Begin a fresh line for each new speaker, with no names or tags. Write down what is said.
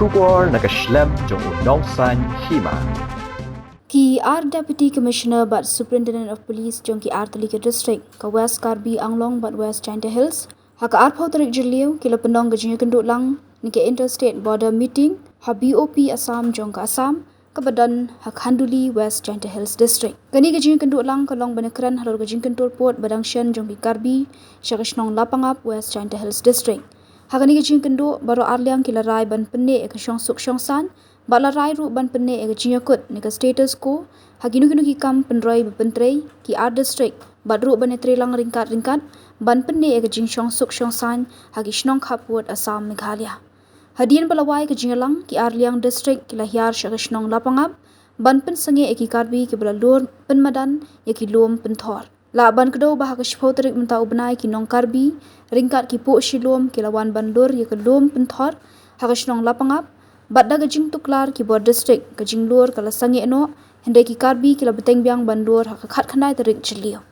Trubor nakaslem jong unong san Hima.
Ki Deputy Commissioner but Superintendent of Police Jong ki Talika District ka West Karbi Anglong but West Jingkyntur Hills haka Tarik Jiliu kila penong ka Jingkyntur lang ni ke Interstate Border Meeting ha BOP Assam Jong ka Assam ka badan hak Handuli West Jingkyntur Hills District. Kani ka Jingkyntur lang ka long Ïakren Halor ka Jingkyntur Port badang shen Jong ki Karbi siya ka Shnong Lapangap West Jingkyntur Hills District. Hakani ka Jingkyntur baro arliang kila rai ban penne ka Shong Suk Shong San Bala rai ru ban penne ega Jingkyntur ni ka status ko haginu ki kam penroi bepentrei ki district badru ban etre lang ringkat ban penne ega Shong Suk Shong San hagi Shnong Khapwat Assam Meghalaya. Hadian balawai ke Jinglang ki Liang district ki lahyar sya Shnong Lapangap ban pen sange eki Karbi ki bala lor penmadan yaki lom penthor. La ban kedo bah ka Tarik mentau benai ki nong Karbi ringkat ki po shilom ki lawan ban lor yaki lom penthor haka Shnong Lapangap Badda ka Jingkyntur ki Bor district ka Jinglor kala sange no hendai ki Karbi kila beteng biang bandor haka khat khandai tarik jiliu.